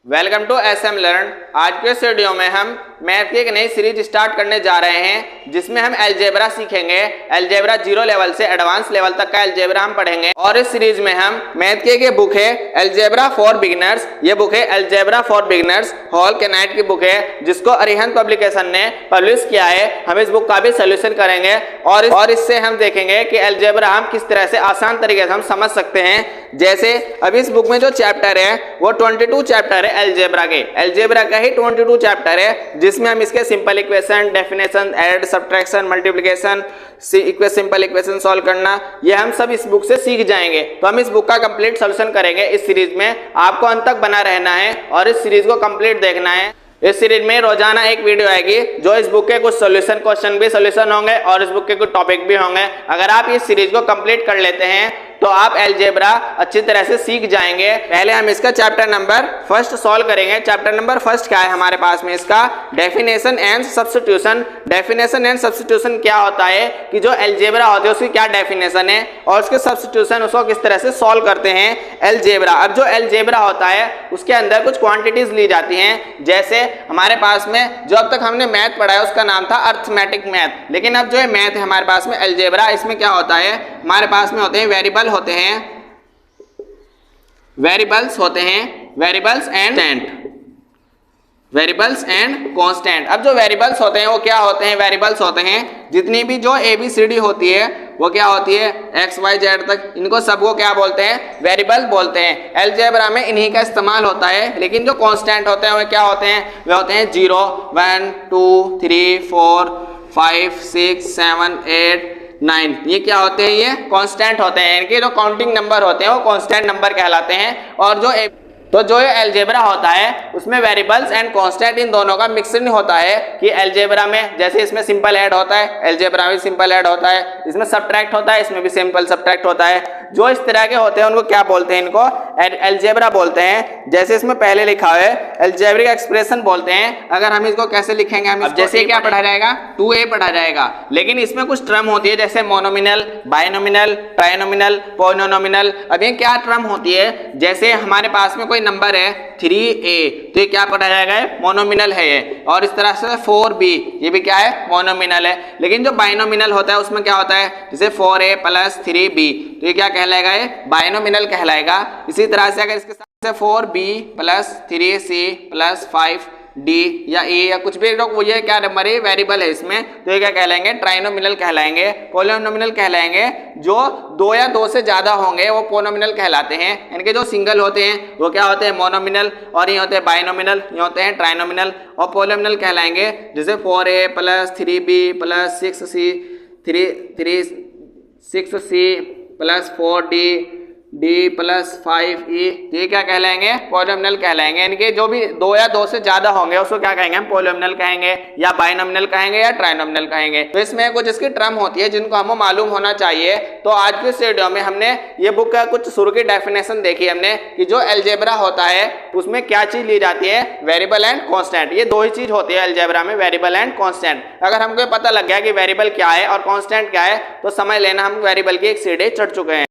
Welcome to SM learn. आज के इस वीडियो में हम मैथ की एक नई सीरीज स्टार्ट करने जा रहे हैं जिसमें हम अलजेब्रा सीखेंगे। अलजेब्रा 0 लेवल से एडवांस लेवल तक का अलजेब्रा हम पढ़ेंगे और इस सीरीज में हम मैथ की एक बुक है अलजेब्रा फॉर बिगिनर्स। ये बुक है अलजेब्रा फॉर बिगिनर्स, हॉल के नाइट की बुक है जिसको अरिहंत पब्लिकेशन ने पब्लिश किया है। हम इस बुक का भी सोल्यूशन करेंगे और इससे हम देखेंगे कि अलजेब्रा हम किस तरह से आसान तरीके से हम समझ सकते हैं। जैसे अभी इस बुक में जो चैप्टर है वो 22 चैप्टर है अलजेब्रा का ही 22 चैप्टर है जिसमें हम इसके simple equation, definition, add, subtraction, multiplication, simple equation solve करना, ये हम सब इस बुक से सीख जाएंगे। तो हम इस बुक का कंप्लीट सोल्यूशन करेंगे इस सीरीज में। आपको अंत तक बना रहना है और इस सीरीज को कंप्लीट देखना है। इस सीरीज में रोजाना एक वीडियो आएगी जो इस बुक के कुछ सॉल्यूशन क्वेश्चन भी सॉल्यूशन होंगे और इस बुक के कुछ टॉपिक भी होंगे। अगर आप इस सीरीज को कंप्लीट कर लेते हैं तो आप अलजेब्रा अच्छी तरह से सीख जाएंगे। पहले हम इसका चैप्टर नंबर फर्स्ट सॉल्व करेंगे। चैप्टर नंबर फर्स्ट क्या है हमारे पास में, इसका definition and substitution. Definition and substitution क्या होता है कि जो अलजेब्रा होते हैं उसकी क्या डेफिनेशन है और उसके सब्स्टिट्यूशन उसको किस तरह से सॉल्व करते हैं अलजेब्रा। अब जो अलजेब्रा होता है उसके अंदर कुछ क्वांटिटीज ली जाती हैं। जैसे हमारे पास में जो अब तक हमने मैथ पढ़ा है उसका नाम था अर्थमेटिक मैथ, लेकिन अब जो है मैथ है हमारे पास में अलजेब्रा, इसमें क्या होता है हमारे पास में होते हैं वेरिएबल्स होते हैं वेरिएबल्स एंड कांस्टेंट। अब जो वेरिएबल्स होते हैं वो क्या होते हैं, वेरिएबल्स होते हैं जितनी भी जो ABCD होती है वो क्या होती है XYZ तक, इनको सबको क्या बोलते हैं, वेरिएबल बोलते हैं। अलजेब्रा में इन्हीं का इस्तेमाल होता है। लेकिन जो कांस्टेंट होते हैं वो क्या होते हैं, वे होते हैं 0, 1, 2, 3, 4, 5, 6, 7, 8, 9। ये क्या होते हैं, ये कांस्टेंट होते हैं। इनके जो काउंटिंग नंबर होते हैं वो कांस्टेंट नंबर कहलाते हैं। और जो ये अलजेब्रा होता है उसमें वेरिएबल्स एंड कांस्टेंट इन दोनों का मिक्सिंग होता है कि अलजेब्रा में जैसे इसमें सिंपल ऐड होता है, अलजेब्रा में सिंपल ऐड होता है, इसमें सब्ट्रैक्ट होता है, इसमें भी सिंपल सब्ट्रैक्ट होता है। जो इस तरह के होते हैं उनको क्या बोलते हैं, इनको अलजेब्रा बोलते हैं। जैसे इसमें पहले लिखा हुआ है अलजेब्रिक एक्सप्रेशन बोलते हैं। अगर हम इसको कैसे लिखेंगे, हम जैसे क्या पढ़ा जाएगा 2a पढ़ा जाएगा, लेकिन इसमें कुछ टर्म होती है जैसे मोनोमिनल, बाइनोमिनल, ट्राइनोमिनल, पॉलिनोमिनल। अब ये क्या टर्म होती है, जैसे हमारे पास में नंबर है 3a तो ये क्या पढ़ा जाएगा, मोनोमिनल है ये। और इस तरह से 4b ये भी क्या है, मोनोमिनल है। लेकिन जो बाइनोमिनल होता है उसमें क्या होता है, जैसे 4a + 3b तो ये क्या कहलाएगा, ये बाइनोमिनल कहलाएगा। इसी तरह से अगर इसके साथ 4b + 3c + 5d या a या कुछ भी वो ये क्या नंबर है, वेरिएबल है इसमें, तो ये क्या कहलाएंगे, ट्राइनोमिनल कहलाएंगे, पॉलिनोमिनल कहलाएंगे। जो 2 या 2 से ज्यादा होंगे वो पोनोमिनल कहलाते हैं। इनके जो सिंगल होते हैं वो क्या होते हैं, मोनोमिनल, और ये होते हैं बाइनोमिनल, ये होते हैं ट्राइनोमिनल। और पॉलिनोमिनल कहलाएंगे जैसे 4a + 3b + 6c + 4d + 5e ये क्या कहलाएंगे, पॉलिनोमिनल कहलाएंगे। इनके जो भी 2 या 2 से ज्यादा होंगे उसको क्या कहेंगे, हम पॉलिनोमिनल कहेंगे या बाइनोमिनल कहेंगे या ट्राइनोमिनल कहेंगे। तो इसमें कुछ इसकी टर्म होती है जिनको हमें मालूम होना चाहिए। तो आज की इस वीडियो में हमने ये बुक का कुछ शुरू की डेफिनेशन देखी हमने कि जो अलजेब्रा होता है उसमें क्या चीज ली जाती है, वेरिएबल एंड कांस्टेंट। ये 2 ही चीज होती है अलजेब्रा में, वेरिएबल एंड कांस्टेंट। अगर हमको पता लग गया कि वेरिएबल क्या है और कांस्टेंट क्या है तो समझ लेना हम वेरिएबल की एक सीढ़ी चढ़ चुके हैं।